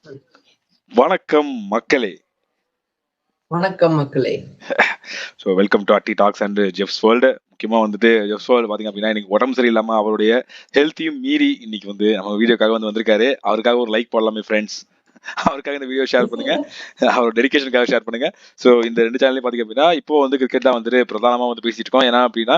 வணக்கம் மக்களே. வணக்கம் மக்களே. ஸோ வெல்கம் டு அட்டி டாக்ஸ் அண்ட் ஜெஃப்ஸ் வேர்ல்டு. முக்கியமாக வந்துட்டு ஜெஃப்ஸ் வேர்ல்டு பார்த்தீங்க அப்படின்னா இன்னைக்கு உடம்பு சரியில்லாமல் அவருடைய ஹெல்த்தையும் மீறி இன்னைக்கு வந்து நம்ம வீடியோக்காக வந்திருக்காரு. அவருக்காக ஒரு லைக் போடலாமே ஃப்ரெண்ட்ஸ். அவருக்காக இந்த வீடியோ ஷேர் பண்ணுங்க. அவர் டெடிகேஷனுக்காக ஷேர் பண்ணுங்க. ஸோ இந்த ரெண்டு சேனலையும் பார்த்தீங்க அப்படின்னா இப்போ வந்து கிரிக்கெட் தான் வந்துட்டு பிரதானமாக வந்து பேசிட்டு இருக்கோம். ஏன்னா அப்படின்னா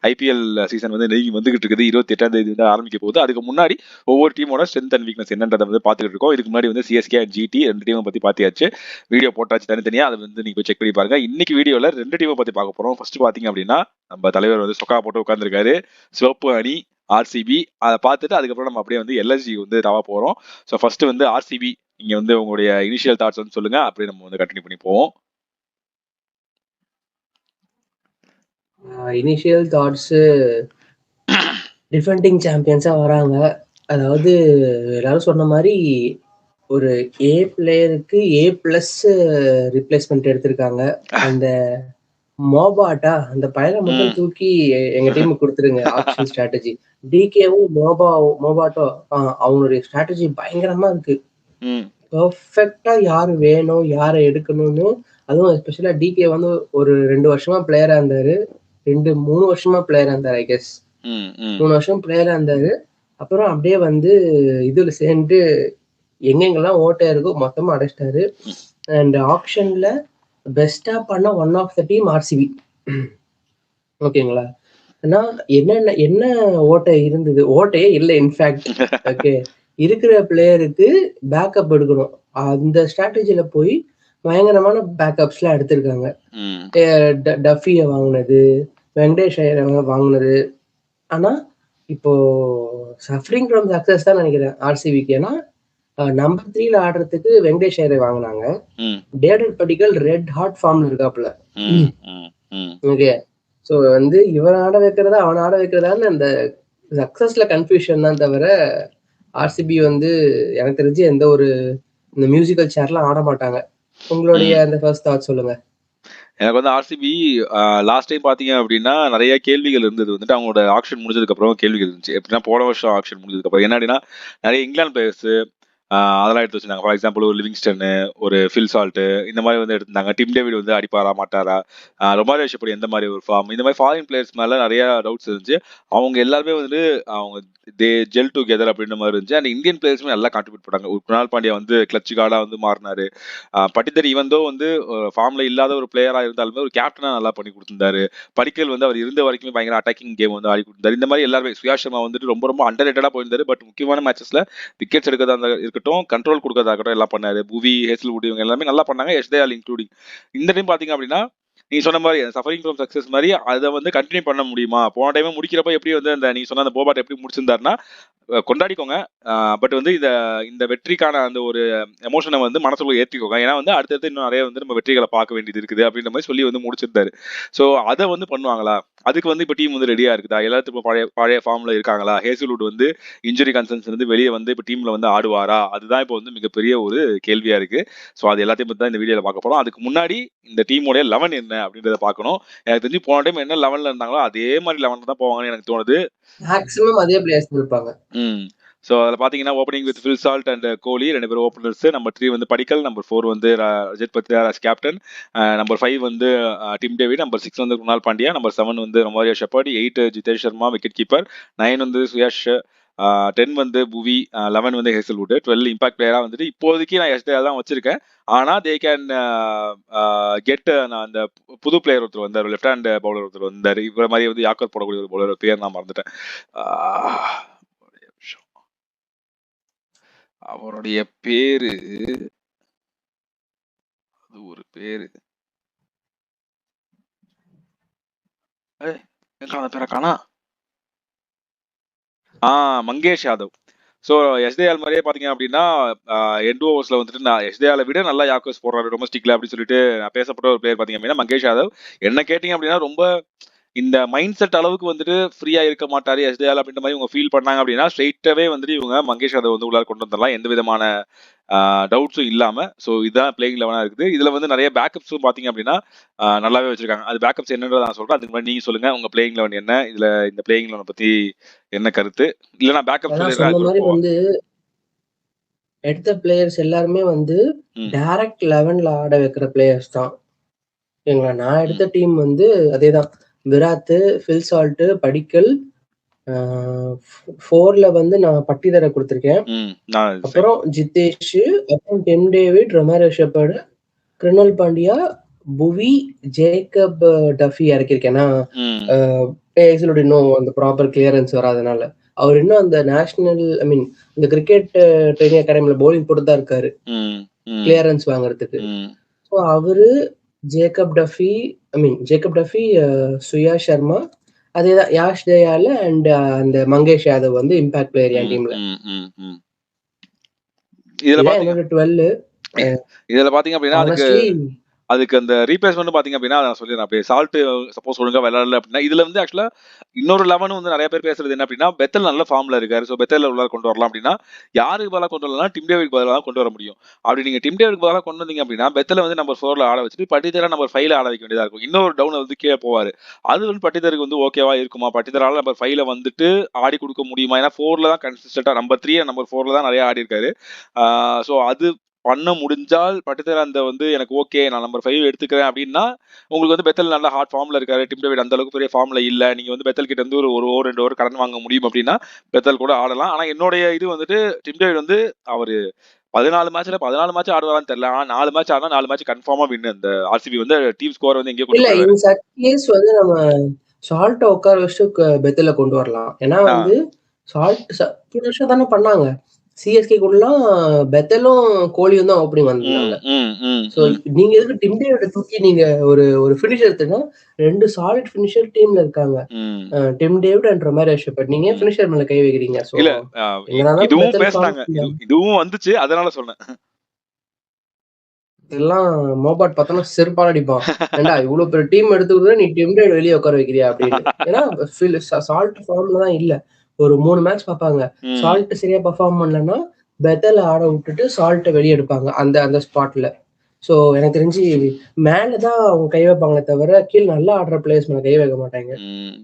ஐபிஎல் சீசன் வந்து நெருங்கி வந்துகிட்டு இருக்குது. 28ஆம் தேதி வந்து ஆரம்பிக்க போகுது. அதுக்கு முன்னாடி ஒவ்வொரு டீமோட ஸ்ட்ரென்த் அண்ட் வீக்னஸ் என்னன்றதை வந்து பார்த்துட்டு இருக்கோம். இதுக்கு முன்னாடி வந்து சிஎஸ்கே அண்ட் ஜிடி ரெண்டு டீமை பற்றி பார்த்தியாச்சு. வீடியோ போட்டாச்சு தனித்தனியா. அதை வந்து நீங்க செக் பண்ணி பாருங்க. இன்னைக்கு வீடியோல ரெண்டு டீமை பத்தி பார்க்க போறோம். ஃபர்ஸ்ட் பாத்தீங்க அப்படின்னா நம்ம தலைவர் வந்து சொக்கா போட்டு உட்காந்துருக்காரு. சிவப்பு அணி ஆர்சிபி. அதை பார்த்துட்டு அதுக்கப்புறம் நம்ம அப்படியே வந்து எல்எஸ்ஜி வந்து தவா போறோம். ஸோ ஃபர்ஸ்ட் வந்து ஆர்சிபி. நீங்க வந்து உங்களுடைய இனிஷியல் தாட்ஸ் வந்து சொல்லுங்க. அப்படியே நம்ம வந்து கண்டினியூ பண்ணி போவோம். இனிஷியல் தாட்ஸ் டிஃபெண்டிங் சாம்பியன்ஸா வராங்க. அதாவது எல்லாரும் சொன்ன மாதிரி ஒரு ஏ பிளேயருக்கு A+ ரிப்ளேஸ்மெண்ட் எடுத்திருக்காங்க. அந்த மோபாட்டா அந்த பயலை மட்டும் தூக்கி எங்க டீமுக்கு கொடுத்துருங்க. ஆப்ஷன் ஸ்ட்ராட்டஜி டிகேவும் மோபாட்டோ அவங்களுடைய ஸ்ட்ராட்டஜி பயங்கரமா இருக்கு. பெர்ஃபெக்டா யாரு வேணும் யாரை எடுக்கணும்னு, அதுவும் எஸ்பெஷலா டிகே வந்து ஒரு 2 வருஷமா பிளேயரா இருந்தாரு. 3 வருஷமா பிளேயரா இருந்தாரு. ஐ கெஸ் 3 வருஷம் பிளேயரா இருந்தாரு. அப்புறம் அப்படியே வந்து இதுல சேர்ந்து எங்கெங்கெல்லாம் ஓட்டை இருக்கோ மொத்தமா அடைச்சிட்டாரு. அண்ட் ஆப்ஷன்ல பெஸ்டா பண்ண one of the team RCB. ஓகேங்களா? ஆனா என்ன ஓட்டை இருந்தது? ஓட்டையே இல்லை இன்ஃபேக்ட். ஓகே, இருக்கிற பிளேயருக்கு பேக்கப் எடுக்கணும். அந்த ஸ்ட்ராட்டஜில போய் பயங்கரமான பேக்கப்ஸ்லாம் எடுத்திருக்காங்க. டஃபிய வாங்கினது, வெங்கடேஷ் ஐயரை வாங்கினது. ஆனா இப்போ சஃபரிங் ஃப்ரம் சக்சஸ் தான் நினைக்கிறேன் ஆர்சிபிக்கு. ஏன்னா நம்பர் 3ல ஆடுறதுக்கு வெங்கடேஷ் ஐயரை வாங்கினாங்க. டேவிட் படிக்கல் ரெட் ஹாட் ஃபார்ம்ல இருக்காப்புல. ஓகே, ஸோ வந்து இவன் ஆட வைக்கிறதா அவன் ஆட வைக்கிறதான்னு அந்த சக்சஸ்ல கன்ஃபியூஷன் தான் தவிர ஆர்சிபி வந்து எனக்கு தெரிஞ்சு எந்த ஒரு இந்த மியூசிக்கல் சேர்லாம் ஆட மாட்டாங்க. உங்களுடைய அந்த ஃபர்ஸ்ட் தாட் சொல்லுங்க. எனக்கு வந்து ஆர்சிபி லாஸ்ட் டைம் பாத்தீங்க அப்படின்னா நிறைய கேள்விகள் இருந்தது. வந்துட்டு அவங்களோட ஆக்ஷன் முடிஞ்சதுக்கு அப்புறம் கேள்விகள் இருந்துச்சு. எப்படின்னா போன வருஷம் ஆக்ஷன் முடிஞ்சதுக்கு அப்புறம் என்ன அப்படின்னா நிறைய இங்கிலாந்து பிளேயர்ஸ் அதெல்லாம் எடுத்து வச்சிருந்தாங்க. ஃபார் எக்ஸாம்பிள் ஒரு லிவிங்ஸ்டன், ஒரு ஃபில் சால்ட், இந்த மாதிரி வந்து எடுத்திருந்தாங்க. டிம் டேவிட் வந்து அடிப்பாரா மாட்டாரா, ரொமாரியோ ஷெப்பர்ட் எந்த மாதிரி ஒரு ஃபார்ம், இந்த மாதிரி ஃபாரின் பிளேயர்ஸ் மேல நிறைய டவுட்ஸ் இருந்துச்சு. அவங்க எல்லாருமே வந்து அவங்க தே ஜெல் டுகெதர் அப்படின்ற மாதிரி இருந்துச்சு. அண்ட் இந்தியன் பிளேயர்ஸுமே நல்லா கான்ட்ரிபியூட் பண்ணாங்க. குணால் பாண்டியா வந்து கிளச் கார்டா வந்து மாறினாரு. பட்டிதர் ஈவன் தோ வந்து ஃபார்ம்ல இல்லாத ஒரு பிளேயரா இருந்தாலுமே ஒரு கேப்டனா நல்லா பண்ணி கொடுத்திருந்தாரு. படிக்கல் வந்து அவர் இருந்த வரைக்குமே பயங்கர அட்டாக்கிங் கேம் வந்து ஆடி கொடுத்தாரு. இந்த மாதிரி எல்லாருமே சுயா சர்மா வந்துட்டு ரொம்ப ரொம்ப அண்டர் ரேட்டடா போயிருந்தாரு. பட் முக்கியமான மேட்சஸ்ல விக்கெட்ஸ் எடுக்கிறதா இருக்கட்டும், கண்ட்ரோல் கொடுக்கறதா இருக்கட்டும் எல்லாம் பண்ணாரு. புவி, ஹேசல்வுட் இவங்க எல்லாமே நல்லா பண்ணாங்க. எஸ்தேயால் இன்க்ளூடிங். இந்த டைம் பாத்தீங்க அப்படின்னா நீ சொன்ன மாதிரி சஃபரிங் ஃப்ரம் சக்சஸ் மாதிரி அதை வந்து கண்டினியூ பண்ண முடியுமா? போன டைம் முடிக்கிறப்ப எப்படி வந்து அந்த நீ சொன்ன அந்த போபாட் எப்படி முடிச்சிருந்தாருன்னா கொண்டாடிக்கோங்க. பட் வந்து இந்த வெற்றிக்கான அந்த ஒரு எமோஷனை வந்து மனசுக்குள்ள ஏற்றிக்கோங்க. ஏன்னா வந்து அடுத்தடுத்து இன்னும் நிறைய வந்து நம்ம வெற்றிகளை பார்க்க வேண்டியது இருக்குது அப்படின்ற மாதிரி சொல்லி வந்து முடிச்சிருந்தாரு. ஸோ அதை வந்து பண்ணுவாங்களா? அதுக்கு வந்து இப்போ டீம் வந்து ரெடியா இருக்குதா? எல்லாத்துக்கும் பழைய பழைய ஃபார்ம்ல இருக்காங்களா? ஹேசல்வுட் வந்து இன்ஜுரி கன்சர்ன்ஸ் வந்து வெளியே வந்து இப்போ டீம்ல வந்து ஆடுவாரா? அதுதான் இப்போ வந்து மிகப்பெரிய ஒரு கேள்வியா இருக்கு. ஸோ அது எல்லாத்தையும் பத்தி தான் இந்த வீடியோல பார்க்க போறோம். அதுக்கு முன்னாடி இந்த டீமோட 11 என்ன அப்படின்றத பார்க்கணும். எனக்கு தெரிஞ்சு போன டைம் என்ன 11ல இருந்தாங்களோ அதே மாதிரி 11 தான் போவாங்கன்னு எனக்கு தோணுது. மேக்ஸிமம் அதே பிளேயர்ஸ் இருப்பாங்க. ஸோ அதில் பார்த்தீங்கன்னா opening with Phil Salt and Kohli 2 பேரும் ஓப்பனர்ஸ். நம்பர் 3 வந்து படிக்கல், நம்பர் 4 வந்து ரஜத் பத்தியார் as கேப்டன், நம்பர் 5 வந்து டிம் டேவிட், நம்பர் 6 வந்து குணால் பாண்டியா, நம்பர் 7 வந்து Romario shepherd, 8 Jitesh Sharma wicket keeper, 9 வந்து சுயாஷ், 10 வந்து புவி, 11 வந்து ஹேசல்வுட், 12 இம்பாக்ட் பிளேயரா வந்துட்டு இப்போதைக்கு நான் எஸ்டேல் தான் வச்சிருக்கேன். ஆனா தே கேன் கெட் அந்த புது பிளேயர் ஒருத்தர் வந்தார், லெஃப்ட் ஹேண்ட் பவுலர் ஒருத்தர் வந்தார். இவர மாதிரி வந்து யாக்கர் போடக்கூடிய ஒரு பவுலர் பேர் நான் மறந்துட்டேன். அவருடைய பேரு அது ஒரு பேரு பேரை காணா. மங்கேஷ் யாதவ். ஸோ எஸ்தேயால் மாதிரியே பார்த்தீங்க அப்படின்னா எண்ட் ஓவர்ஸ்ல வந்துட்டு நான் எஸ்தேயாலை விட நல்லா யாக்கர்ஸ் போடுறாரு டொமஸ்டிக்ல அப்படின்னு சொல்லிட்டு பேசப்பட்ட ஒரு பிளேயர் பார்த்தீங்க அப்படின்னா மங்கேஷ் யாதவ். என்ன கேட்டீங்க அப்படின்னா ரொம்ப இந்த மைண்ட் செட் அளவுக்கு வந்துட்டு ஃப்ரீயா இருக்க மாட்டாரு எஸ்தேயால் அப்படின்ற மாதிரி இவங்க ஃபீல் பண்ணாங்க அப்படின்னா ஸ்ட்ரெயிட்டாவே வந்துட்டு இவங்க மங்கேஷ் யாதவ் வந்து உள்ளார கொண்டு வந்துடலாம் எந்த விதமான டவுட்ஸும் இல்லாம. ஸோ இதுதான் பிளேயிங் லெவனா இருக்குது. இதுல வந்து நிறைய பேக்கப்ஸும் பாத்தீங்க அப்படின்னா நல்லாவே வச்சிருக்காங்க. அது பேக்கப்ஸ் என்னன்றத நான் சொல்றேன். அதுக்கு முன்னாடி நீங்க சொல்லுங்க உங்க பிளேயிங் லெவன் என்ன, இதுல இந்த பிளேயிங் லெவனை பத்தி என்ன கருத்து? இல்ல நான் பேக்கப் சொல்லிடுறேன். சொன்ன மாதிரி வந்து எடுத்த பிளேயர்ஸ் எல்லாருமே வந்து ம் டைரக்ட் 11ல ஆட வைக்கிற பிளேயர்ஸ் தான். சரிங்களா? நான் ம் எடுத்த டீம் வந்து அதேதான். விராத், ஃபில் சால்ட், படிக்கல், ஆ 4ல வந்து நான் பட்டிதர குடுத்துருக்கேன். ம் நான் சரி. அப்புறம் ஜிதேஷ், அப்புறம் Tim David, Romario Shepherd, Krunal Pandya, Bhuvi, Jacob Duffy இறக்கியிருக்கேன். ஏன்னா, ம் பிளேயர்ஸோட இன்னும் அந்த ப்ராப்பர் கிளியரன்ஸ் வராதனால. அவர் இன்னும் அந்த நேஷனல் ஐ மீன் இந்த கிரிக்கெட் ட்ரெய்னிங் அகாடமில பவுலிங் போட்டு தான் இருக்காரு. ம் ம் கிளியரன்ஸ் வாங்குறதுக்கு. ம் ஸோ அவரு, Jacob Duffy Jacob Duffy, Suyash Sharma, அதேதான் யாஷ் தயால அண்ட் அந்த மங்கேஷ் யாதவ் வந்து இம்பாக்ட் பிளேயர் என் ம் டீம்ல. ம் ம் ம் இதுல இதான் பாத்தீங்க என்னோட 12. இதுல பாத்தீங்க அப்படின்னா ஹானஸ்ட்லி அதுக்கு அந்த ரீப்ளேஸ்மெண்ட் பாத்தீங்க அப்படின்னா நான் சொல்லிடுறேன். அப்படியே சால்ட் சப்போஸ் ஒழுங்கா விளையாடல அப்படின்னா இதுல வந்து ஆக்சுவலா இன்னொரு 11 வந்து நிறைய பேர் பேசுறது என்ன அப்படின்னா பெத்தல் நல்ல ஃபார்ம்ல இருக்காரு. ஸோ பெத்தல் உள்ள கொண்டு வரலாம் அப்படின்னா யாருக்கு பதிலாக கொண்டு வரலாம், டிம் டேவிட் பதிலாக கொண்டு வர முடியும். அப்படி நீங்க டிம் டேவிட் பதிலாக கொண்டு வந்தீங்க அப்படின்னா பெத்தல வந்து நம்பர் 4ல ஆட வச்சுட்டு பட்டிதரா நம்பர் 5ல ஆட வைக்க வேண்டியதா இருக்கும். இன்னொரு டவுன் வந்து கீழே போவாரு. அது வந்து பட்டிதருக்கு வந்து ஓகேவா இருக்குமா? பட்டிதரால நம்பர் 5ல வந்துட்டு ஆடி கொடுக்க முடியுமா? ஏன்னா 4ல தான் கன்சிஸ்டன்டா நம்பர் 3 நம்பர் 4ல தான் நிறைய ஆடி இருக்காரு. ஸோ அது பண்ண முடிஞ்சால் பட்டிதர் அந்த வந்து எனக்கு ஓகே நான் நம்பர் 5 எடுத்துக்கிறேன் அப்படின்னா உங்களுக்கு வந்து பெத்தல் நல்ல ஹாட் ஃபார்ம்ல இருக்காரு. டிம் டேவிட் அந்த அளவுக்கு பெரிய ஃபார்ம்ல இல்ல. நீங்க வந்து பெத்தல் கிட்ட இருந்து ஒரு ஓவர் 2 ஓவர் கடன் வாங்க முடியும் அப்படின்னா பெத்தல் கூட ஆடலாம். ஆனா என்னுடைய இது வந்துட்டு டிம் டேவிட் வந்து அவரு 14 மேட்ச்ல 14 மேட்ச் ஆடுவாரான்னு தெரியல. ஆனா 4 மேட்ச் ஆடினா 4 மேட்ச் கன்ஃபார்மா வின். அந்த ஆர்சிபி வந்து டீம் ஸ்கோர் வந்து எங்கேயோ கொண்டு இல்ல போயிடுவாரு. இன் சச் கேஸ் வந்து நம்ம சால்ட்ட உட்கார வச்சுட்டு பெத்தல கொண்டு வரலாம். ஏன்னா ஆ. வந்து போன வருஷம் தானே பண்ணாங்க. சிஎஸ்கேக்குள்ளலாம் பெத்தலும், கோலியும் தான் ஓப்பனிங் ம், வந்திருந்தாங்க. ம், ம், ஸோ ம், நீங்க எதுக்கு டிம் டேவிட தூக்கி நீங்க ஒரு ஒரு ஃபினிஷர் எடுத்தீங்கன்னா 2 சாலிட் ஃபினிஷர் டீம்ல இருக்காங்க. ம், Tim David and Romario shepherd. நீங்க ஏன் ம். ஃபினிஷர் மேல கை வைக்கிறீங்க? ஸோ இல்ல என்னதான் இருந்தாலும் இதுவும் பெத்தல் பேசுனாங்க. சாலிட் தான். இதுவும் வந்துச்சு. அதனால சொன்னேன். இதெல்லாம் மோபாட் பார்த்தோன்னா செருப்பால அடிப்பான். ஏன்டா இவ்ளோ பெரிய டீம் எடுத்துக்கிட்டு நீ டிம் டேவிட வெளிய உட்கார வைக்கிறியா? அப்படின்னு. ஏன்னா சால்ட் ஃபார்ம்ல தான் இல்ல. ஒரு 3 மேட்ச் பார்ப்பாங்க. ம். சால்ட் சரியா பெர்ஃபார்ம் பண்ணலன்னா, பெத்தல ஆட விட்டுட்டு சால்ட்ட வெளிய எடுப்பாங்க. அந்த அந்த ஸ்பாட்ல. ஸோ எனக்கு தெரிஞ்சு மேல தான் அவங்க கை வைப்பாங்களே தவிர, கீழ நல்லா ஆடுற பிளேயர்ஸ் மேல கை வைக்க மாட்டாங்க. ம்.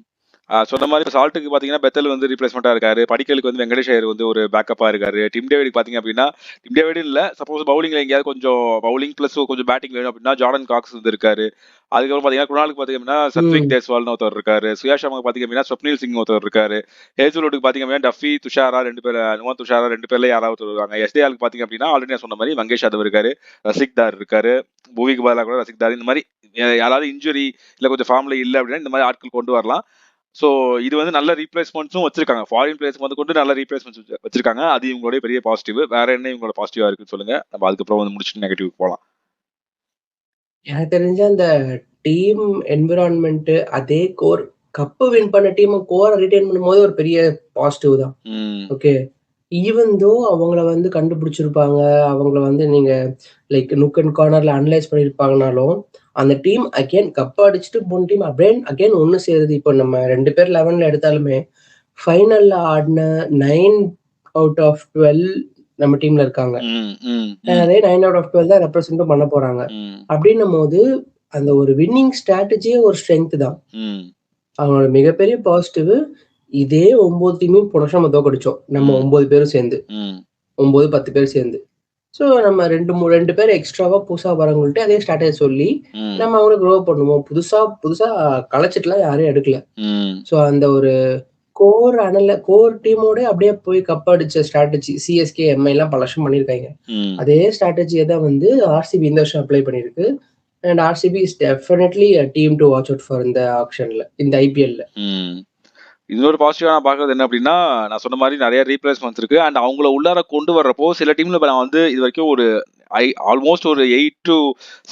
சொன்ன மாரி இப்ப சால்ட்டுக்கு பாத்தீங்கன்னா, பெத்தல் வந்து ரீப்ளேஸ்மெண்ட்டா இருக்காரு. படிக்கலுக்கு வந்து வெங்கடேஷ் ஐயர் வந்து ஒரு பேக்கப்பா இருக்காரு. டிம் டேவிட்க்கு பாத்தீங்க அப்டின்னா, டிம் டேவிட் இல்ல. சப்போஸ் பவுலிங்ல எங்கேயாவது கொஞ்சம் பவுலிங் பிளஸ் கொஞ்சம் பேட்டிங் வேணும் அப்டின்னா, ஜார்டன் காக்ஸ் வந்து இருக்காரு. அதுக்கப்புறம் பாத்தீங்கன்னா, குணாலுக்கு பாத்தீங்க அப்டின்னா, சத்விக் ம். தேஸ்வால்னு ஒருத்தர் இருக்காரு. சுயாஷ் சர்மாக்கு பாத்தீங்க அப்டின்னா, ஸ்வப்னில் சிங் ஒருத்தர் இருக்காரு. ஹேசல்வுட்டுக்கு பாத்தீங்க அப்டின்னா, டஃபி, துஷாரா 2 பேர் நுவான் துஷாரா 2 பேர்ல யாராவது ஒருத்தர் இருக்காங்க. எஸ்டிஆருக்கு பாத்தீங்க அப்டின்னா, ஆல்ரெடி நான் சொன்ன மாரி மங்கேஷ் யாதவ் இருக்காரு. ரசிக் தார் இருக்காரு. புவிக்கு பதிலா கூட ரசிக் தார். இந்த மாரி யாராவது இன்ஜுரி இல்ல கொஞ்சம் ஃபார்ம்ல இல்ல அப்டின்னா, இந்த மாரி ஆட்கள் கொண்டு வரலாம். சோ இது வந்து நல்ல ரீப்ளேஸ்மெண்ட்ஸும் வச்சிருக்காங்க. ஃபாரின் பிளேயர்ஸ் கொண்டு நல்ல ரீப்ளேஸ்மெண்ட்ஸ் வச்சிருக்காங்க. அது இவங்களுடைய பெரிய பாசிட்டிவ். வேற என்ன இவங்களோட பாசிட்டிவா இருக்குன்னு சொல்லுங்க. நம்ம அதுக்கப்புறம் வந்து முடிச்சுட்டு நெகட்டிவ் போலாம். எனக்கு தெரிஞ்சு அந்த டீம் என்விரான்மென்ட் அதே கோர் கப் வின் பண்ண டீம் கோர ரிட்டெயின் பண்ணும்போது ஒரு பெரிய பாசிட்டிவ் தான். ம். ஓகே. ஈவன் தோ அவங்கள வந்து கண்டுபிடிச்சிருப்பாங்க. அவங்கள வந்து நீங்க லைக் நுக் அண்ட் கார்னர்ல அனலைஸ் பண்ணியிருப்பாங்கனாலும், அந்த டீம் அகைன் கப் அடிச்சுட்டு போன டீம் அகைன் ஒண்ணு சேருது. இப்போ நம்ம 2 பேர் 11ல எடுத்தாலுமே, ஃபைனல்ல ஆடுன 9 அவுட் ஆஃப் 12 நம்ம டீம்ல இருக்காங்க. ம். ம். ம். அதே 9 அவுட் ஆஃப் 12 தான் ரெப்ரசென்ட்டும் பண்ண போறாங்க. ம். அப்டின்னும்போது, அந்த ஒரு வின்னிங் ஸ்ட்ராட்டஜியே ஒரு ஸ்ட்ரெங்த் தான். ம். அவங்களோட மிகப்பெரிய பாசிட்டிவ் இதே 9 டீமையும் போன வருஷம் நம்ம தோற்கடிச்சோம். நம்ம ம். 9 பேரும் சேர்ந்து. ம். 9, 10 பேர் சேர்ந்து. ஸோ நம்ம 2 பேர் எக்ஸ்ட்ராவா புதுசா வரவங்கள்ட்ட அதே ஸ்ட்ராட்டஜி சொல்லி, ம். நம்ம அவங்கள க்ரோ பண்ணுவோம். புதுசா புதுசா கலச்சிட்டுலாம் யாரையும் எடுக்கல. ம். ஸோ அந்த ஒரு கோர் டீமோட அப்படியே போய் கப் அடிச்ச ஸ்ட்ராட்டஜி சிஎஸ்கே, எம்ஐலாம் பல வருஷம் பண்ணியிருக்காங்க. ம். அதே ஸ்ட்ராட்டஜிய தான் வந்து ஆர்சிபி இந்த வருஷம் அப்ளை பண்ணியிருக்கு. And RCB is definitely a team to watch out for இந்த ஆக்ஷன்ல, இந்த ஐபிஎல்ல. ம். இன்னொரு பாசிட்டிவா நான் பார்க்கறது என்ன அப்படின்னா, நான் சொன்ன மாரி நெறைய ரீப்ளேஸ்மெண்ட்ஸ் இருக்கு. அண்ட் அவங்கள உள்ளார கொண்டு வர்றப்போ, சில டீம்ல நான் வந்து இதுவரைக்கும் ஒரு ஆல்மோஸ்ட் ஒரு 8 டூ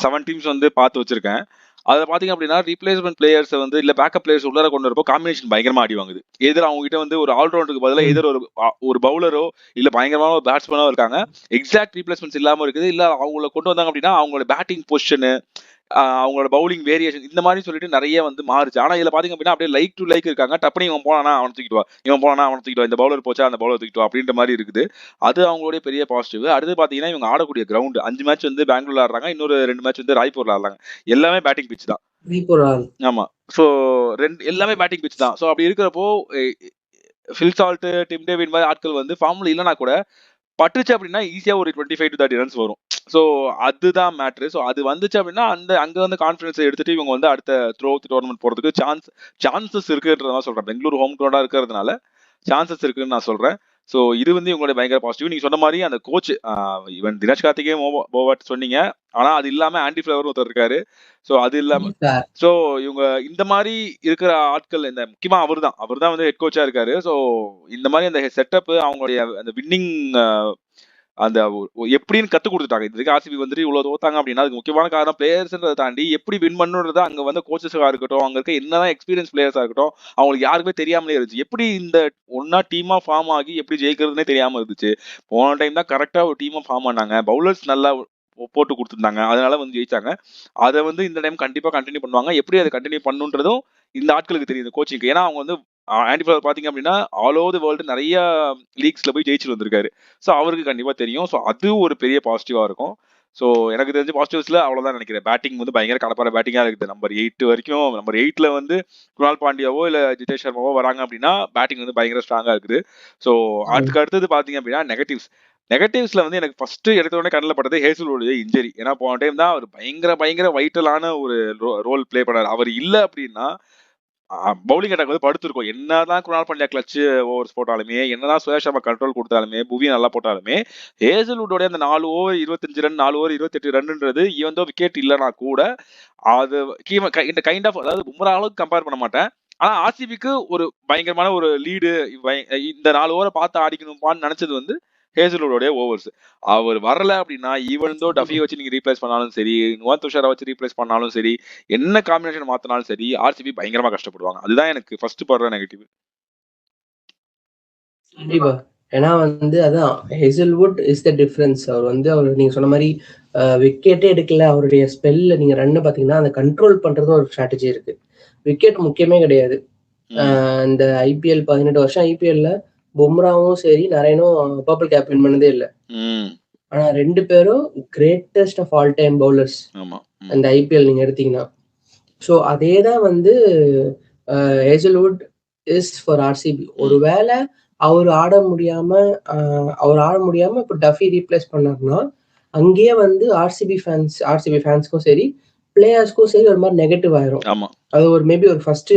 7 டீம்ஸ் வந்து பார்த்து வச்சிருக்கேன். அதுல பார்த்தீங்க அப்படின்னா, ரீப்ளேஸ்மென்ட் பிளேயர்ஸ வந்து இல்ல பேக்கப் பிளேயர்ஸ் உள்ளார கொண்டு வரப்போ காம்பினேஷன் பயங்கரமா அடி வாங்குது. எதிர் அவங்க கிட்ட வந்து ஒரு ஆல்ரவுண்டருக்கு பதிலா ம். எதிர் ஒரு பவுலரோ இல்ல பயங்கரமான ஒரு பேட்ஸ்மேனோ இருக்காங்க. எக்ஸாக்ட் ரீப்ளேஸ்மெண்ட்ஸ் இல்லாம இருக்குது. இல்ல அவங்கள கொண்டு வந்தாங்க அப்படின்னா, அவங்களோட பேட்டிங் பொசிஷனு அவங்களோட பவுலிங் வேரியேஷன் இந்த மாதிரி சொல்லிட்டு நிறைய வந்து மாறுச்சு. ஆனா இதுல பாத்தீங்க அப்படின்னா அப்படியே லைக் டு லைக் இருக்காங்க. டப்புனு இவன் போனானா அவனை தூக்கிட்டு வா, இவன் போனானா அவனை தூக்கிட்டு வா, இந்த பவுலர் போச்சா அந்த பவுலர் தூக்கிட்டு வா அப்படின்ற மாதிரி இருக்குது. அது அவங்களுடைய பெரிய பாசிட்டிவ். அடுத்து பாத்தீங்கன்னா இவங்க ஆடக்கூடிய கிரவுண்ட் 5 மேட்ச் வந்து பெங்களூர்ல ஆடுறாங்க, இன்னொரு 2 மேட்ச் வந்து ராய்ப்பூர்ல ஆடுறாங்க. எல்லாமே பேட்டிங் பிச் தான். த்ரீபுர் ஆல். ஆமா. சோ எல்லாமே பேட்டிங் பிச் தான். சோ அப்படி இருக்கிறப்போ ஃபில் சால்ட், டிம் டேவிட் மாதிரி ஆட்கள் வந்து ஃபார்ம்ல இல்லைனா கூட பட்டுச்சு அப்படின்னா ஈஸியா ஒரு 25 to 30 ரன்ஸ் வரும். ஸோ அதுதான் மேட்ரு. ஸோ அது வந்துச்சு அப்படின்னா அங்க வந்து கான்ஃபிடன்ஸ் எடுத்துட்டு இவங்க வந்து அடுத்த த்ரூ அவுட் டோர்னமெண்ட் போறதுக்கு சான்சஸ் இருக்குன்றதான் சொல்றேன். பெங்களூர் ஹோம் கிரவுண்டா இருக்கிறதுனால சான்சஸ் இருக்குன்னு நான் சொல்றேன். ஸோ இது வந்து இவங்களுடைய பயங்கர பாசிட்டிவ். நீங்க சொன்ன மாதிரி அந்த கோச் ஈவன் தினேஷ் கார்த்திகே போவாட் சொன்னீங்க. ஆனா அது இல்லாம ஆண்டி ஃபிளவர் ஒருத்தர் இருக்காரு. ஸோ அது இல்லாம ஸோ இவங்க இந்த மாதிரி இருக்கிற ஆட்கள் இந்த முக்கியமா அவர்தான் வந்து ஹெட் கோச்சா இருக்காரு. ஸோ இந்த மாதிரி அந்த செட்டப் அவங்களுடைய அந்த வின்னிங் அந்த எப்படின்னு கத்து கொடுத்துட்டாங்க. இதுக்கு ஆர்சிபி வந்துட்டு இவ்வளவு தோத்தாங்க அப்படின்னா அதுக்கு முக்கியமான காரணம் பிளேயர்ஸ்ன்றதை தாண்டி எப்படி வின் பண்ணுன்றத அங்க வந்து கோச்சஸா இருக்கட்டும், அங்க இருக்க என்னதான் எக்ஸ்பீரியன்ஸ் பிளேயர்ஸா இருக்கட்டும், அவங்களுக்கு யாருக்குமே தெரியாமலே இருந்துச்சு. எப்படி இந்த ஒன்னா டீமா ஃபார்ம் ஆகி எப்படி ஜெயிக்கிறதுனே தெரியாம இருந்துச்சு. போன டைம் தான் கரெக்டா ஒரு டீமா ஃபார்ம் பண்ணாங்க. பவுலர்ஸ் நல்லா போட்டு கொடுத்துருந்தாங்க, அதனால வந்து ஜெயிச்சாங்க. அதை வந்து இந்த டைம் கண்டிப்பா கண்டினியூ பண்ணுவாங்க. எப்படி அதை கண்டினியூ பண்ணுன்றதும் இந்த ஆட்களுக்கு தெரியுது கோச்சிங்க்கு. ஏன்னா அவங்க வந்து ஆண்டி ஃபிளவர் பாத்தீங்க அப்படின்னா ஆல் ஓவர் தி வேர்ல்டு நிறைய லீக்ஸ்ல போய் ஜெயிச்சுட்டு வந்திருக்காரு. ஸோ அவருக்கு கண்டிப்பா தெரியும். ஸோ அது ஒரு பெரிய பாசிட்டிவா இருக்கும். ஸோ எனக்கு தெரிஞ்ச பாசிட்டிவ்ஸ்ல அவ்வளவுதான் நினைக்கிறேன். பேட்டிங் வந்து பயங்கர கடப்பார பேட்டிங்கா இருக்குது. நம்பர் 8 வரைக்கும் நம்பர் 8ல வந்து குணால் பாண்டியாவோ இல்ல ஜிதேஷ் சர்மாவோ வராங்க அப்படின்னா பேட்டிங் வந்து பயங்கர ஸ்ட்ராங்கா இருக்குது. ஸோ அதுக்கு அடுத்தது பாத்தீங்க அப்படின்னா நெகட்டிவ்ஸ்ல வந்து எனக்கு ஃபர்ஸ்ட் எடுத்த உடனே கண்ணில் பட்டது ஹேசல்வுட் இன்ஜரி. ஏன்னா போன டைம் தான் அவர் பயங்கர வைட்டலான ஒரு ரோல் பிளே பண்ணாரு. அவர் இல்ல அப்படின்னா பவுலிங் அட்டாக் வந்து படுத்திருக்கும். என்னதான் குணால் பாண்டியா கிளச் ஓவர்ஸ் போட்டாலுமே, என்னதான் சுரேஷ் சர்மா கண்ட்ரோல் கொடுத்தாலுமே, புவி நல்லா போட்டாலுமே, ஹேசல்வுட்டோட அந்த 4 ஓவர் 25 ரன் 4 ஓவர் 28 ரன்ன்றது ஈவன் தோ விக்கெட் இல்லைனா கூட அது இந்த கைண்ட் ஆஃப், அதாவது பும்ரா அளவுக்கு கம்பேர் பண்ண மாட்டேன். ஆனா ஆர்சிபிக்கு ஒரு பயங்கரமான ஒரு லீடு, இந்த 4 ஓவரை பார்த்து ஆடிக்கணுமான்னு நினைச்சது வந்து ஹேசல்வுட்டோட ஓவர்ஸ். அவர் வரல அப்படின்னா ஈவன் தோ டஃபி வச்சு நீங்க ரீப்ளேஸ் பண்ணாலும் சரி, நுவான் துஷாரை வச்சு ரீப்ளேஸ் பண்ணாலும் சரி, என்ன காம்பினேஷன் மாத்தினாலும் சரி, ஆர்சிபி பயங்கரமா கஷ்டப்படுவாங்க. அதுதான் எனக்கு ஃபர்ஸ்ட் படுற நெகட்டிவ். கண்டிப்பா. ஏன்னா வந்து அதான் ஹேசல்வுட் இஸ் த டிஃபரன்ஸ். அவர் நீங்க சொன்ன மாதிரி விக்கெட்டே எடுக்கல. அவருடைய ஸ்பெல்ல நீங்க ரன் பாத்தீங்கன்னா அந்த கண்ட்ரோல் பண்றது ஒரு ஸ்ட்ராட்டஜி இருக்கு. விக்கெட் முக்கியமே கிடையாது. இந்த ஐபிஎல் 18 வருஷம் ஐபிஎல்ல பும்ராவும் சரி நரேனும் பர்பிள் கேப் வின் பண்ணதே இல்லை. ஆனா 2 பேரும் greatest of all time bowlers அந்த ஐபிஎல் நீங்க எடுத்தீங்கன்னா. ஸோ அதே தான் வந்து ஹேசல்வுட் இஸ் ஃபார் ஆர்சிபி. ஒருவேளை அவர் ஆட முடியாம இப்போ டஃபி ரீப்ளேஸ் பண்ணாருன்னா அங்கேயே வந்து ஆர்சிபி ஃபேன்ஸ்க்கும் சரி பிளேயர்ஸ்க்கும் சரி ஒரு மாதிரி நெகட்டிவ் ஆயிரும். அது ஒரு மேபி ஒரு ஃபர்ஸ்ட்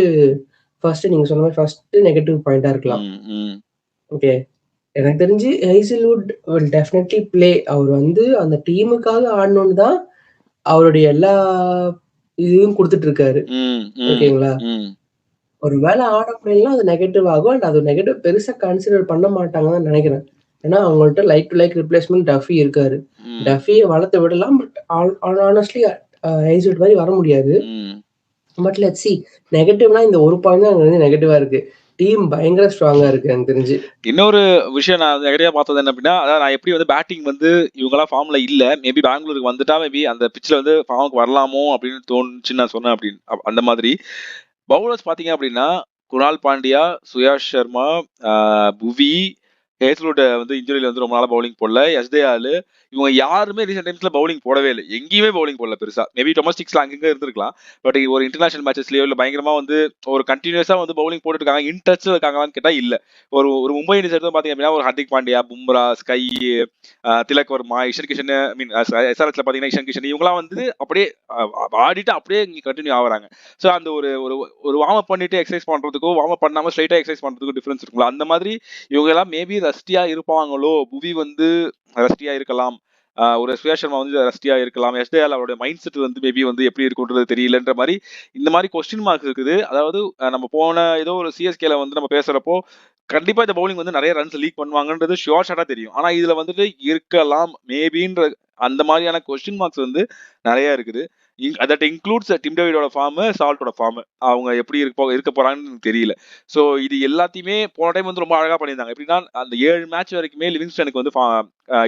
நீங்க சொன்ன மாதிரி ஃபர்ஸ்ட் நெகட்டிவ் பாயிண்டா இருக்கலாம். ஓகே, எனக்கு தெரிஞ்சு ஹேசல்வுட் வில் டெஃபினெட்லி பிளே. அவர் வந்து அந்த டீமுக்காக ஆடணும்னு தான் அவருடைய எல்லா இதையும் கொடுத்துட்டு இருக்காரு. ஓகேங்களா, ஒரு வேலை ஆட முடியலாம் அது நெகட்டிவ் ஆகும். அண்ட் அது நெகட்டிவ் பெருசா கன்சிடர் பண்ண மாட்டாங்கன்னு நினைக்கிறேன். ஏன்னா அவங்கள்ட்ட like to like replacement Duffy இருக்காரு. டஃபியை வளர்த்து விடலாம். பட் ஆனஸ்ட்லி ஹேசல்வுட் மாதிரி வர முடியாது. But let's see. நெகட்டிவ்னா இந்த ஒரு பாயிண்ட் தான் வந்து நெகட்டிவா இருக்கு. டீம் பயங்கர ஸ்ட்ராங்கா இருக்கு எனக்கு தெரிஞ்சு. இன்னொரு விஷயம் நான் நெகட்டிவா பார்த்தது என்ன அப்படின்னா, அதாவது நான் எப்படி வந்து பேட்டிங் வந்து இவங்கெல்லாம் ஃபார்ம்ல இல்ல, மேபி பெங்களூருக்கு வந்துட்டா மேபி அந்த பிட்ச்ல வந்து ஃபார்முக்கு வரலாமோ அப்படின்னு தோணுச்சு நான் சொன்னேன். அப்படின்னு அந்த மாதிரி பவுலர்ஸ் பாத்தீங்க அப்படின்னா குணால் பாண்டியா, சுயாஷ் சர்மா, புவி, ஹேசல்வுட் வந்து இன்ஜுரியில வந்து ரொம்ப நாளா பவுலிங் போடல. எஸ்தேஆல் இவங்க யாருமே ரீசெண்ட் டைம்ஸ்ல பவுலிங் போடவே இல்லை. எங்கேயுமே பவுலிங் போடல பெருசா. மேபி டொமஸ்டிக்ஸ்ல அங்கங்க இருந்திருக்கலாம். பட் ஒரு இன்டர்நேஷனல் மேட்சஸ்லயோ இல்ல பயங்கரமா வந்து ஒரு கண்டினியூஸா வந்து பவுலிங் போட்டுட்டு இருக்காங்க. இன் டச் இருக்காங்களான்னு கேட்டா இல்ல. ஒரு மும்பை இந்தியன்ஸ் எடுத்து பாத்தீங்க அப்படின்னா ஒரு ஹர்திக் பாண்டியா, பும்ரா, ஸ்கை, திலக் வர்மா, இஷன் கிஷன், ஐ மீன் எஸ்ஆர்எஸ்ல பாத்தீங்கன்னா இஷன் கிஷன் இவங்கலாம் வந்து அப்படியே ஆடிட்டு அப்படியே இங்க கண்டினியூ ஆகுறாங்க. ஸோ அந்த ஒரு வார்ம் அப் பண்ணிட்டு எக்ஸசைஸ் பண்றதுக்கும் வார்ம் அப் பண்ணாம ஸ்ட்ரைட்டா எக்ஸசைஸ் பண்றதுக்கும் டிஃபரன்ஸ் இருக்குங்களா? அந்த மாதிரி இவங்க எல்லாம் மேபி ரஸ்டியா இருப்பாங்களோ. புவி வந்து ரஸ்டியா இருக்கலாம், ஒரு சுயாஷ் சர்மா வந்து ரஸ்டியா இருக்கலாம், எஸ்டேஆல் அவருடைய மைண்ட் செட் வந்து மேபி வந்து எப்படி இருக்குன்றது தெரியலன்ற மாதிரி இந்த மாதிரி கொஸ்டின் மார்க் இருக்குது. அதாவது நம்ம போன ஏதோ ஒரு சிஎஸ்கேல வந்து நம்ம பேசுறப்போ கண்டிப்பா இந்த பவுலிங் வந்து நிறைய ரன்ஸ் லீக் பண்ணுவாங்கன்றது ஷுவர் ஷாட்டா தெரியும். ஆனா இதுல வந்துட்டு இருக்கலாம் மேபின்ற அந்த மாதிரியான கொஸ்டின் மார்க்ஸ் வந்து நிறைய இருக்குது. தட் இன்க்ளூட்ஸ் டிம் டேவிடோட ஃபார்ம், சால்ட்டோட ஃபார்ம். அவங்க எப்படி இருக்க போறாங்கன்னு தெரியல. ஸோ இது எல்லாத்தையுமே போன டைம் வந்து ரொம்ப அழகா பண்ணியிருந்தாங்க. எப்படின்னா அந்த 7 மேட்ச் வரைக்குமே லிவிங்ஸ்டனுக்கு வந்து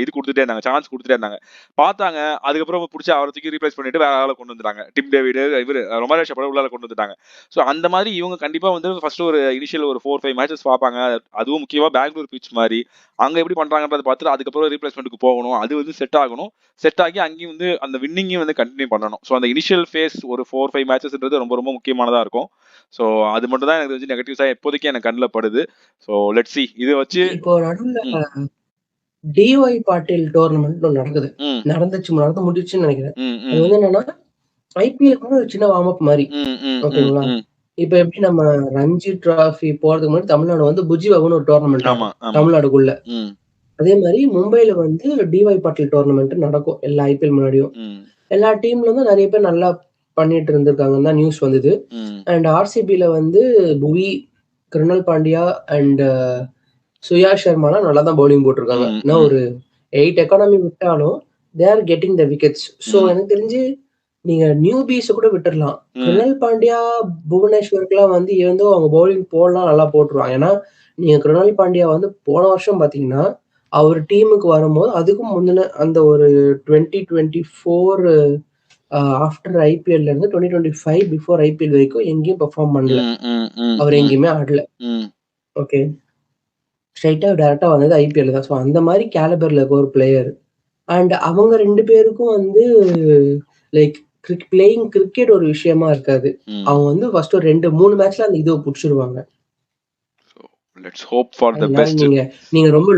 இது கொடுத்துட்டே இருந்தாங்க, சான்ஸ் கொடுத்துட்டே இருந்தாங்க. பார்த்தாங்க, அதுக்கப்புறம் பிடிச்சி அவரை தூக்கி ரீப்ளேஸ் பண்ணிட்டு வேற ஆளை கொண்டு வந்துட்டாங்க. டிம் டேவிட் இவர் ரொமாரேஷ் படம் உள்ளால கொண்டு வந்துட்டாங்க. ஸோ அந்த மாதிரி இவங்க கண்டிப்பா வந்து ஃபர்ஸ்ட் ஒரு இனிஷியல் ஒரு 4-5 மேட்சஸ் பார்ப்பாங்க. அதுவும் முக்கியமா பெங்களூர் பிச் மாதிரி அங்க எப்படி பண்றாங்கன்றத பார்த்துட்டு அதுக்கப்புறம் ரீப்ளேஸ்மெண்ட்டுக்கு போகணும். அது வந்து செட் ஆகணும். செட் ஆகி அங்கேயும் வந்து அந்த வின்னிங்கையும் வந்து கண்டினியூ பண்ணணும். ஸோ அந்த இனிஷியல் ஃபேஸ் ஒரு 4-5 மேட்சஸ்ன்றது ரொம்ப ரொம்ப முக்கியமானதா இருக்கும். ஸோ அது மட்டும் தான் எனக்கு தெரிஞ்சு நெகட்டிவ்ஸா இப்போதைக்கு எனக்கு கண்ணில் படுது. So let's see. இதை வச்சு இப்போ நடுவில் டிஒய் பாட்டீல் டோர்னமெண்ட் நடக்குது. நடந்து முடிச்சுன்னு நினைக்கிறேன். அது வந்து என்னன்னா ஐபிஎல் கூட ஒரு சின்ன வார்ம் அப் மாதிரி. ஓகேங்களா? இப்ப எப்படி நம்ம ரஞ்சி டிராஃபி போறதுக்கு முன்னாடி தமிழ்நாடு வந்து புஜிவாகுன்னு ஒரு டோர்னமெண்ட் தமிழ்நாடுக்குள்ள. அதே மாதிரி மும்பைல வந்து டிஒய் பாட்டீல் டோர்னமெண்ட் நடக்கும் எல்லா ஐபிஎல் முன்னாடியும். எல்லா டீம்ல இருந்தும் நிறைய பேர் நல்லா பண்ணிட்டு இருந்திருக்காங்கன்னு தான் நியூஸ் வந்தது. அண்ட் ஆர்சிபில வந்து புவி, கிருணல் பாண்டியா அண்ட் சுயா சர்மாலாம் நல்லா தான் பவுலிங் போட்டிருக்காங்க. இன்னும் ஒரு 8 எக்கானமி விட்டாலும் they are getting the wickets. So எனக்கு தெரிஞ்சு நீங்க நியூபீஸ் கூட விட்டுறலாம். கிருணல் பாண்டியா, புவனேஸ்வருக்குலாம் வந்து ஏதோ அவங்க பவுலிங் போடலாம் நல்லா போட்டுருவாங்க. ஏன்னா நீங்க கிருணல் பாண்டியா வந்து போன வருஷம் பாத்தீங்கன்னா அவர் டீமுக்கு வரும்போது அதுக்கும் முந்தின அந்த ஒரு 2024 ஆஃப்டர் ஐபிஎல்ல இருந்து 2025 பிஃபோர் ஐபிஎல் வரைக்கும் எங்கேயும் பெர்ஃபார்ம் பண்ணல. அவர் எங்கேயுமே ஆடல. ஓகே, ஸ்ட்ரைட்டா டைரக்டா வந்தது ஐபிஎல் தான். ஸோ அந்த மாதிரி கேலிபர்ல இருக்க ஒரு பிளேயர். அண்ட் அவங்க 2 பேருக்கும் வந்து லைக் பிளேயிங் கிரிக்கெட் ஒரு விஷயமா இருக்காது. அவங்க வந்து ஃபர்ஸ்ட் ஒரு 2-3 மேட்ச்ல அந்த இதை புடிச்சிருவாங்க. Let's hope for the best. நீங்க ரொம்ப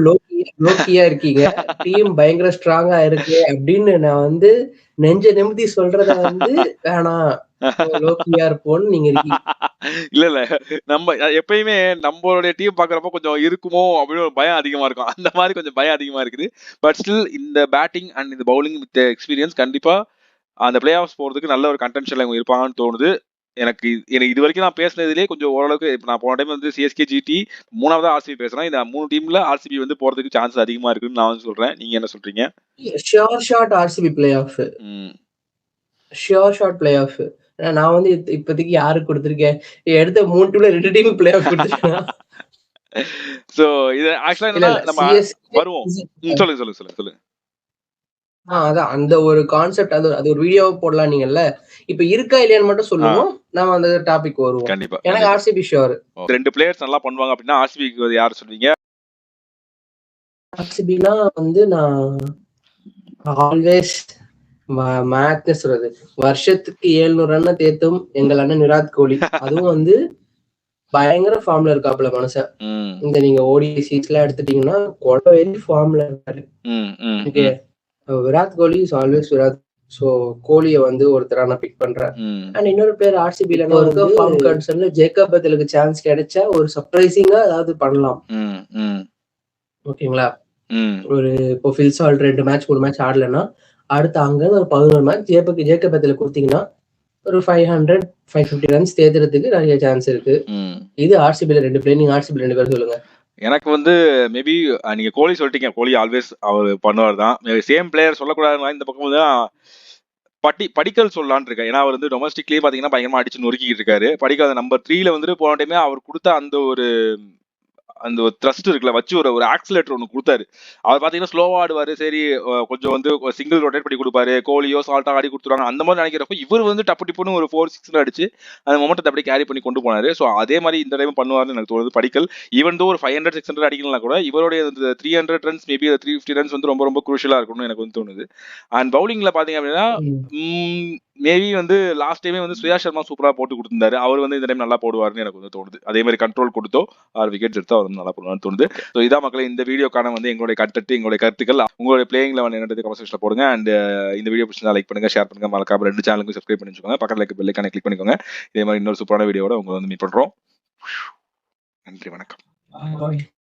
லோக்கியா இருக்கீங்க. டீம் பயங்கர ஸ்ட்ராங்கா இருக்கு அப்படின்னு நான் வந்து நெஞ்ச நிமித்தி சொல்றத வந்து வேணாம், லோக்கியா இருப்போம்னு நீங்க இருக்கீங்க. இல்ல நம்ம எப்பயுமே நம்மளுடைய டீம் பாக்குறப்ப கொஞ்சம் இருக்குமோ அப்படின்னு ஒரு பயம் அதிகமா இருக்கும். அந்த மாதிரி கொஞ்சம் பயம் அதிகமா இருக்குது. பட் ஸ்டில் இந்த பேட்டிங் அண்ட் இந்த பவுலிங் வித் எக்ஸ்பீரியன்ஸ் கண்டிப்பா அந்த பிளே ஆஃப்ஸ் போறதுக்கு நல்ல ஒரு கண்டென்ஷன்ல இவங்க இருப்பாங்கன்னு தோணுது. எனக்கு இது வரைக்கும் நான் பேசுனதுலேயே கொஞ்சம் ஓரளவுக்கு இப்போ நான் போன டைம் வந்து சிஎஸ்கே, ஜிடி, 3வது ஆர்சிபி பேசுறேன். இந்த 3 டீம்ல ஆர்சிபி வந்து போறதுக்கு சான்ஸ் அதிகமா இருக்குன்னு நான் வந்து சொல்றேன். நீங்க என்ன சொல்றீங்க? Sure shot RCB play off. Sure shot play off. நான் வந்து இப்போதைக்கு யாருக்கு கொடுத்துருக்கேன்? எடுத்த 3 டீம்ல 2 டீம் பிளே ஆஃப் கொடுத்துருக்கேன். சோ இது ஆக்சுவலா என்னன்னா நம்ம வருவோம். சொல்லுங்க. அதான் அந்த ஒரு கான்செப்ட், அது ஒரு வீடியோவா போடலாம் நீங்கல்ல. இப்ப இருக்கா இல்லையான்னு மட்டும் சொல்லுவோம். நாம அந்த டாபிக் வருவோம். கண்டிப்பா. எனக்கு ஆர்சிபி ஷூர். 2 பிளேயர்ஸ் நல்லா பண்ணுவாங்க அப்படின்னா ஆர்சிபிக்கு யார் சொல்வீங்க? ஆர்சிபினா வந்து நான் ஆல்வேஸ் மேட்ச் சொல்றது வருஷத்துக்கு 700 ரன் தேத்தும் எங்கள் அண்ணன் விராட் கோலி. அதுவும் வந்து பயங்கர ஃபார்ம்ல இருக்காப்ல மனுஷன். இந்த நீங்க ஓடிசிஸ்லாம் எடுத்துட்டீங்கன்னா கொலவெறி ஃபார்ம்ல இருக்காரு. Okay, Virat Kohli is always Virat. So கோலிய வந்து ஒருத்தரா நான் பிக் பண்றேன். அண்ட் இன்னொரு பேர் ஆர்சிபில இருக்க ஃபார்ம் கன்சர்ன்ல ஜேக்கப் பத்தலுக்கு சான்ஸ் கிடைச்சா ஒரு சர்ப்ரைசிங்கா ஏதாவது பண்ணலாம். ஓகேங்களா? ஒரு இப்போ ஃபில் சால்ட் 2 மேட்ச் 3 மேட்ச் ஆடலன்னா அடுத்து அங்க ஒரு 11 மேட்ச் ஜேக்கப் பத்தல கொடுத்தீங்கன்னா ஒரு 500-550 ரன்ஸ் தேடுறதுக்கு நிறைய சான்ஸ் இருக்கு. இது ஆர்சிபில 2 பிளேயர். நீங்க ஆர்சிபில 2 பேர் சொல்லுங்க. எனக்கு வந்து மேபி நீங்க கோலி சொல்லிட்டீங்க. கோலி ஆல்வேஸ் அவர் பண்ணுவார் தான். சேம் பிளேயர் சொல்லக்கூடாதுன்னா இந்த பக்கம் தான் படிக்கல் சொல்லலான்னு இருக்கேன். ஏன்னா அவர் வந்து டொமஸ்டிக்லயே பாத்தீங்கன்னா பயங்கரமா அடிச்சு நொறுக்கிட்டு இருக்காரு. படிக்கல் நம்பர் 3ல வந்து போன டைமே அவர் கொடுத்த அந்த ஒரு த்ரஸ்ட் இருக்குல்ல வச்சு ஒரு ஆக்சிலேட்டர் ஒன்று கொடுத்தாரு. அவர் பார்த்தீங்கன்னா ஸ்லோவா ஆடுவாரு. சரி கொஞ்சம் வந்து சிங்கிள் ரொட்டேட் பண்ணி கொடுப்பாரு. கோலியோ சால்ட்டா ஆடி கொடுத்துருவாங்க. அந்த மாதிரி நினைக்கிறப்போ இவர் வந்து டப்பு டிப்புன்னு ஒரு 4-6 அடிச்சு அந்த மொமெண்டத்தை அப்படியே கேரி பண்ணி கொண்டு போனாரு. ஸோ அதே மாதிரி இந்த டைம் பண்ணுவாருன்னு எனக்கு தோணுது. படிக்கல் ஈவன் தோ ஒரு 500-600 அடிக்கலாம் கூட இவருடைய 300 ரன்ஸ் மேபி 350 ரன்ஸ் வந்து ரொம்ப ரொம்ப குரூஷியலா இருக்கும்னு எனக்கு வந்து தோணுது. அண்ட் பவுலிங்ல பாத்தீங்க அப்படின்னா மேபி வந்து லாஸ்ட் டைமே வந்து சுயா சர்மா சூப்பரா போட்டு கொடுத்திருந்தாரு. அவர் வந்து இந்த டைம் நல்லா போடுவாருன்னு எனக்கு வந்து தோணுது. அதே மாதிரி கண்ட்ரோல் கொடுத்தோ 6 விக்கெட்ஸ் எடுத்தோ அவர் நல்லா போடுவார்னு தோணுது. ஸோ இதான் மக்களே இந்த வீடியோக்கான வந்து எங்களுடைய எங்களுடைய கருத்துக்கள், உங்களுடைய பிளேயிங் லெவன் என்னது கமெண்ட் செக்ஷன்ல போடுங்க. அண்ட் இந்த வீடியோ பிடிச்சா லைக் பண்ணுங்க, ஷேர் பண்ணுங்க, மறக்காம 2 சேனலுக்கும் சப்ஸ்கிரைப் பண்ணி வச்சுக்கோங்க. பக்கத்துல இருக்க பெல் ஐகானை கிளிக் பண்ணிக்கோங்க. இதே மாதிரி இன்னொரு சூப்பரான வீடியோட உங்களை வந்து மீட் பண்றோம். நன்றி, வணக்கம்.